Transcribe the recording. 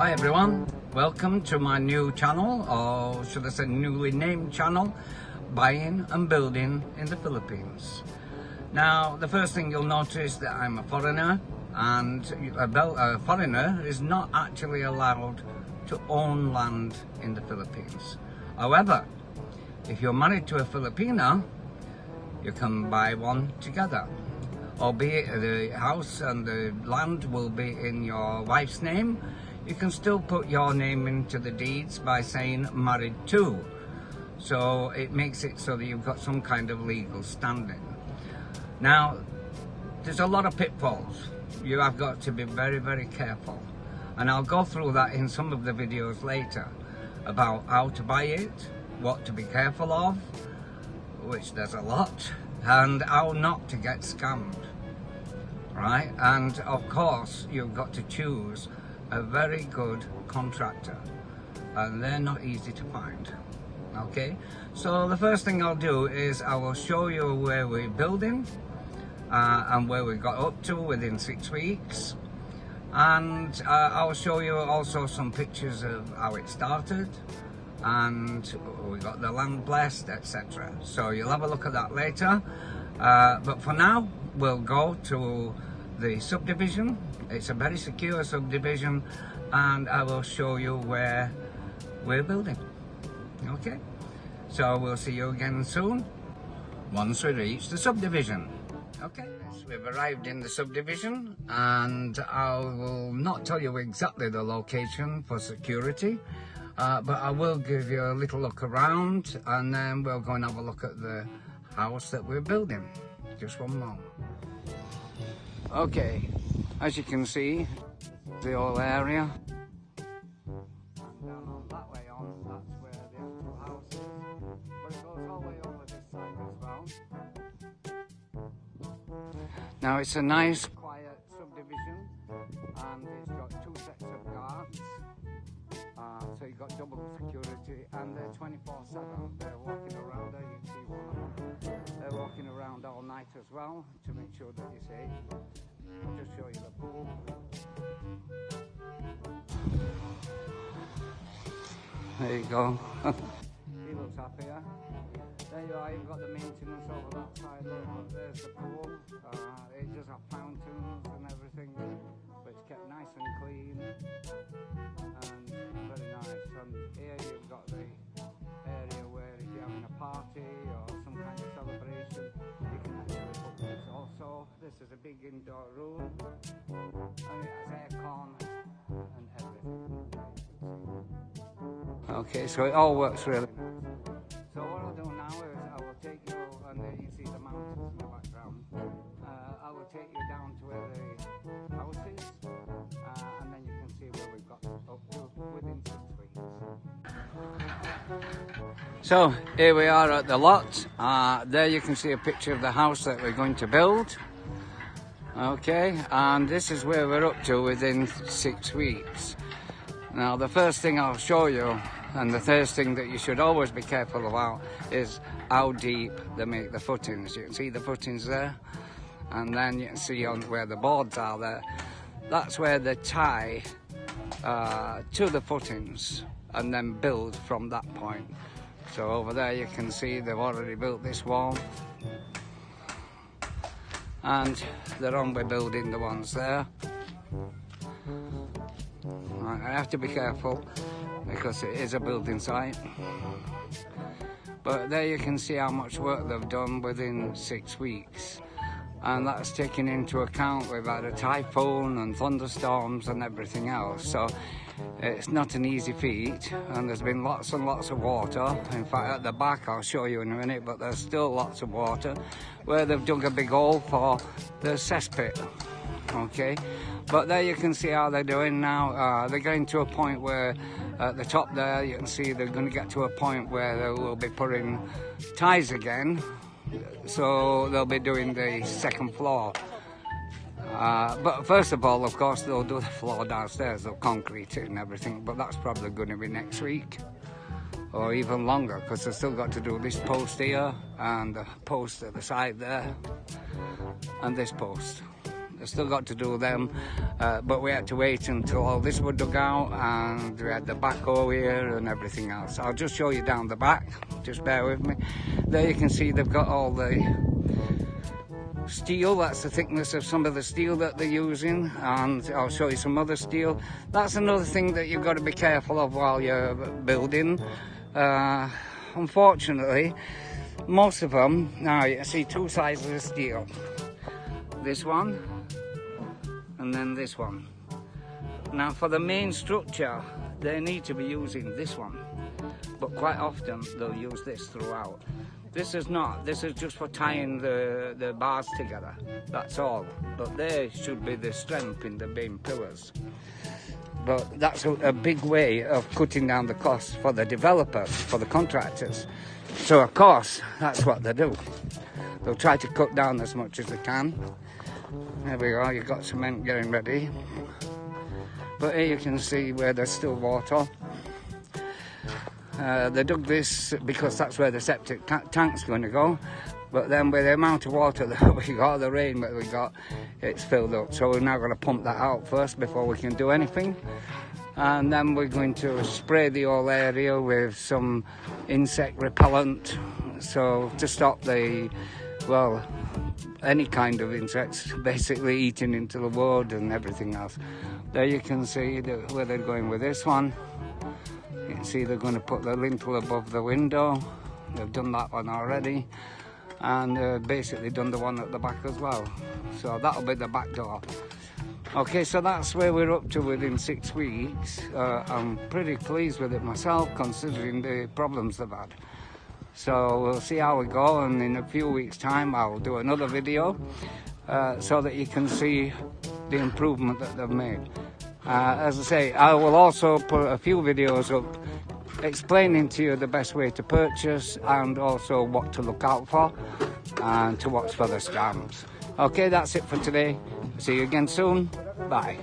Hi everyone, welcome to my new channel, or should I say newly named channel, Buying and Building in the Philippines. Now the first thing you'll notice that I'm a foreigner, and a foreigner is not actually allowed to own land in the Philippines. However, if you're married to a Filipina, you can buy one together. Albeit the house and the land will be in your wife's name, you can still put your name into the deeds by saying married to. So it makes it so that you've got some kind of legal standing. Now, there's a lot of pitfalls. You have got to be very, very careful. And I'll go through that in some of the videos later about how to buy it, what to be careful of, which there's a lot, and how not to get scammed. Right? And of course, you've got to choose a very good contractor, and they're not easy to find. Okay, so the first thing I'll do is I will show you where we're building and where we got up to within 6 weeks, and I'll show you also some pictures of how it started, and we got the land blessed, etc. So you'll have a look at that later, but for now we'll go to the subdivision. It's a very secure subdivision, and I will show you where we're building. Okay, so we'll see you again soon once we reach the subdivision. Okay, so we've arrived in the subdivision, and I will not tell you exactly the location for security, but I will give you a little look around, and then we'll go and have a look at the house that we're building. Just one moment. Okay, as you can see, the whole area. And down on that way on, that's where the actual house is. But it goes all the way over this side as well. Now it's a nice, quiet subdivision, and it's got 2 sets of guards. So you've got double security, and they're 24/7. They're walking around there, you can see one of them. They're walking around all night as well to make sure that you're safe. I'll just show you the pool. There you go. He looks happier. There you are, you've got the maintenance over that side. Look, there's the pool. It does have fountains and everything, but it's kept nice and clean and very nice. And here you've got the area where if you're having a party or some kind of celebration, you can actually book this. Also, this is a big indoor room, and it has aircon and everything. Okay, so it all works really nice. So what I'll do now is I will take you, and there you see the mountains in the background. I will take you down to where the house is, and then you can see where we've got up to within 6 weeks. So here we are at the lot. There you can see a picture of the house that we're going to build. Okay, and this is where we're up to within 6 weeks. Now the first thing I'll show you, and the first thing that you should always be careful about, is how deep they make the footings. You can see the footings there, and then you can see on where the boards are there. That's where they tie to the footings and then build from that point. So over there you can see they've already built this wall, and they're on with building the ones there. I have to be careful because it is a building site, but there you can see how much work they've done within 6 weeks, and that's taken into account we've had a typhoon and thunderstorms and everything else, so it's not an easy feat, and there's been lots and lots of water. In fact, at the back I'll show you in a minute, but there's still lots of water where they've dug a big hole for the cesspit. Okay, but there you can see how they're doing now. They're getting to a point where at the top there you can see they're going to get to a point where they will be putting ties again, so they'll be doing the 2nd floor. But first of all, of course, they'll do the floor downstairs, they'll concrete it and everything, but that's probably going to be next week or even longer, because they've still got to do this post here and the post at the side there and this post. I've still got to do them, but we had to wait until all this was dug out, and we had the backhoe here and everything else. I'll just show you down the back, just bear with me. There you can see they've got all the steel. That's the thickness of some of the steel that they're using, and I'll show you some other steel. That's another thing that you've got to be careful of while you're building. Unfortunately, most of them, now you see two sizes of steel. This one, and then this one. Now for the main structure, they need to be using this one, but quite often they'll use this throughout. This is not, this is just for tying the bars together, that's all. But they should be the strength in the main pillars. But that's a big way of cutting down the costs for the developers, for the contractors. So of course, that's what they do. They'll try to cut down as much as they can. There we go, you've got cement getting ready. But here you can see where there's still water. They dug this because that's where the septic tank's going to go. But then with the amount of water that we got, the rain that we got, it's filled up. So we're now going to pump that out first before we can do anything. And then we're going to spray the whole area with some insect repellent. So to stop the, well, any kind of insects basically eating into the wood and everything else. There you can see where they're going with this one. You can see they're going to put the lintel above the window. They've done that one already. And basically done the one at the back as well. So that'll be the back door. Okay, so that's where we're up to within 6 weeks. I'm pretty pleased with it myself, considering the problems they've had. So we'll see how we go, and in a few weeks' time I'll do another video so that you can see the improvement that they've made. As I say, I will also put a few videos up explaining to you the best way to purchase, and also what to look out for and to watch for the scams. Okay, that's it for today. See you again soon. Bye.